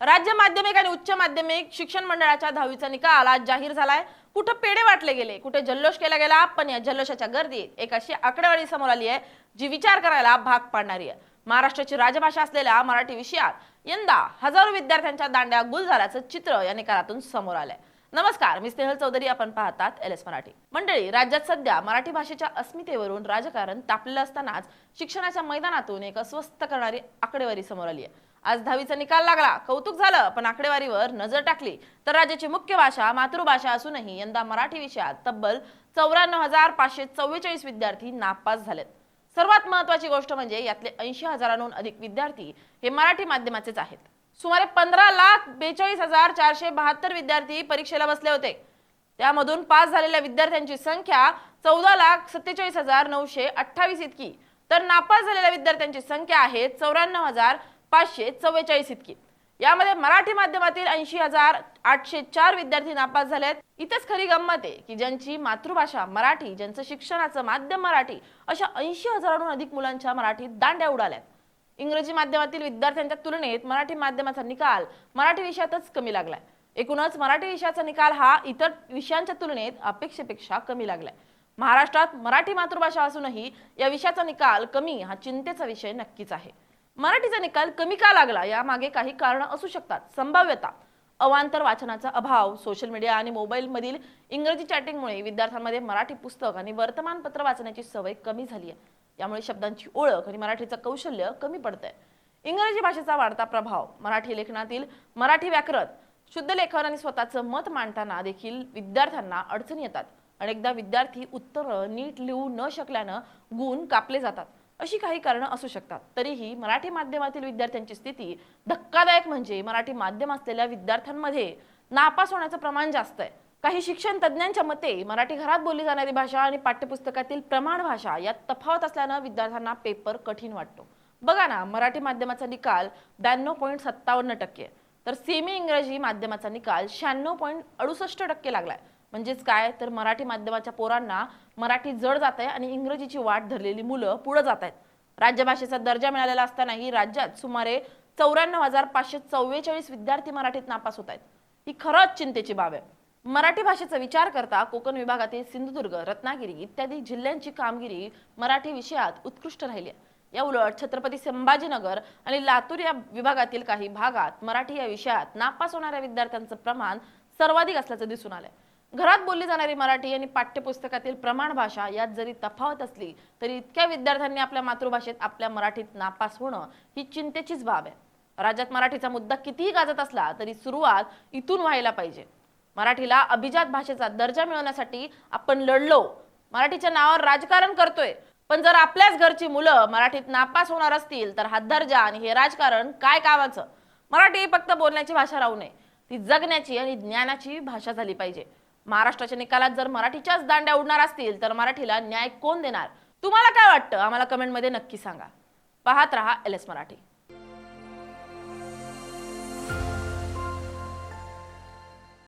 राज्य माध्यमिक आणि उच्च माध्यमिक शिक्षण मंडळाच्या 10वीचा निकाल आज जाहीर झालाय। कुठे पेढे वाटले गेले, कुठे जल्लोष केला गेला, पण या जल्लोषाच्या गर्दीत एक अशी आकडेवारी समोर आली आहे जी विचार करायला भाग पाडणारी आहे। महाराष्ट्राची राजभाषा असलेल्या मराठी विषयात यंदा हजारो विद्यार्थ्यांच्या दांड्या गुल झाल्याचं चित्र या निकालातून समोर आलंय। नमस्कार, मी स्नेहल चौधरी, आपण पाहतात एलएस मराठी। मंडळी, राज्यात सध्या मराठी भाषेच्या अस्मितेवरून राजकारण तापलेलं असतानाच शिक्षणाच्या मैदानातून एक अस्वस्थ करणारी आकडेवारी समोर आली आहे। आज 10वीचा निकाल लागला, कौतुक झालं, पण आकडेवारीवर नजर टाकली तर राज्याची मुख्य भाषा मातृभाषा असूनही यंदा मराठी विषयात तब्बल 94,544 विद्यार्थी नापास झालेत। सर्वात महत्त्वाची गोष्ट म्हणजे यातले 80,000हून अधिक विद्यार्थी हे मराठी माध्यमाचेच आहेत। सुमारे 15,42,472 विद्यार्थी परीक्षेला बसले होते। त्यामधून पास झालेल्या विद्यार्थ्यांची संख्या 14,47,928 इतकी, तर नापास झालेल्या विद्यार्थ्यांची संख्या आहे 94,544 इतकी। यामध्ये मराठी माध्यमातील 80,804 विद्यार्थी नापास झालेत। इथेच खरी गंमत आहे की ज्यांची मातृभाषा मराठी, ज्यांचं शिक्षणाचं माध्यम मराठी, अशा 80,000हून अधिक मुलांच्या मराठीत दांड्या उडाल्यात। इंग्रजी माध्यमातील विद्यार्थ्यांच्या तुलनेत मराठी माध्यमाचा निकाल मराठी विषयातच कमी लागलाय। एकूणच मराठी विषयाचा निकाल हा इतर विषयांच्या तुलनेत अपेक्षेपेक्षा कमी लागलाय। महाराष्ट्रात मराठी मातृभाषा असूनही या विषयाचा निकाल कमी हा चिंतेचा विषय नक्कीच आहे। मराठीचा निकाल कमी का लागला, यामागे काही कारण असू शकतात। संभाव्यता, अवांतर वाचनाचा अभाव, सोशल मीडिया आणि मोबाईल मधील इंग्रजी चॅटिंगमुळे विद्यार्थ्यांमध्ये मराठी पुस्तक आणि वर्तमानपत्र वाचण्याची सवय कमी झाली आहे। यामुळे शब्दांची ओळख आणि मराठीचं कौशल्य कमी पडतंय। इंग्रजी भाषेचा वाढता प्रभाव, मराठी लेखनातील मराठी व्याकरण, शुद्ध लेखन आणि स्वतःचं मत मांडताना देखील विद्यार्थ्यांना अडचणी येतात। अनेकदा विद्यार्थी उत्तर नीट लिहू न शकल्यानं गुण कापले जातात। अशी काही कारणं असू शकतात। तरीही मराठी माध्यमातील विद्यार्थ्यांची स्थिती धक्कादायक म्हणजे मराठी माध्यम असलेल्या विद्यार्थ्यांमध्ये नापास होण्याचं प्रमाण जास्त आहे। काही शिक्षण तज्ञांच्या मते मराठी घरात बोलली जाणारी भाषा आणि पाठ्यपुस्तकातील प्रमाण भाषा यात तफावत असल्यानं विद्यार्थ्यांना पेपर कठीण वाटतो। बघा ना, मराठी माध्यमाचा निकाल 92.57%, तर सेमी इंग्रजी माध्यमाचा निकाल 96.68% लागलाय। म्हणजेच काय, तर मराठी माध्यमाच्या पोरांना मराठी जड जात आहे आणि इंग्रजीची वाट धरलेली मुलं पुढे जात आहेत। राज्यभाषेचा दर्जा मिळालेला असतानाही राज्यात सुमारे 94,544 विद्यार्थी मराठीत नापास होत आहेत। ही खरंच चिंतेची बाब आहे। मराठी भाषेचा विचार करता कोकण विभागातील सिंधुदुर्ग, रत्नागिरी इत्यादी जिल्ह्यांची कामगिरी मराठी विषयात उत्कृष्ट राहिली आहे। या उलट छत्रपती संभाजीनगर आणि लातूर या विभागातील काही भागात मराठी या विषयात नापास होणाऱ्या विद्यार्थ्यांचं प्रमाण सर्वाधिक असल्याचं दिसून आलंय। घरात बोलली जाणारी मराठी आणि पाठ्यपुस्तकातील प्रमाण भाषा यात जरी तफावत असली तरी इतक्या विद्यार्थ्यांनी आपल्या मातृभाषेत आपल्या मराठीत नापास होणं ही चिंतेचीच बाब आहे। राज्यात मराठीचा मुद्दा कितीही गाजत असला तरी सुरुवात इथून व्हायला पाहिजे। मराठीला अभिजात भाषेचा दर्जा मिळवण्यासाठी आपण लढलो, मराठीच्या नावावर राजकारण करतोय, पण जर आपल्याच घरची मुलं मराठीत नापास होणार असतील तर हा दर्जा आणि हे राजकारण काय कामाचं। मराठी फक्त बोलण्याची भाषा राहू नये, ती जगण्याची आणि ज्ञानाची भाषा झाली पाहिजे। महाराष्ट्राच्या निकालात जर मराठीच्याच दांड्या उडणार असतील तर मराठीला न्याय कोण देणार? तुम्हाला काय वाटतं? आम्हाला कमेंटमध्ये नक्की सांगा। पाहत रहा एलएस मराठी।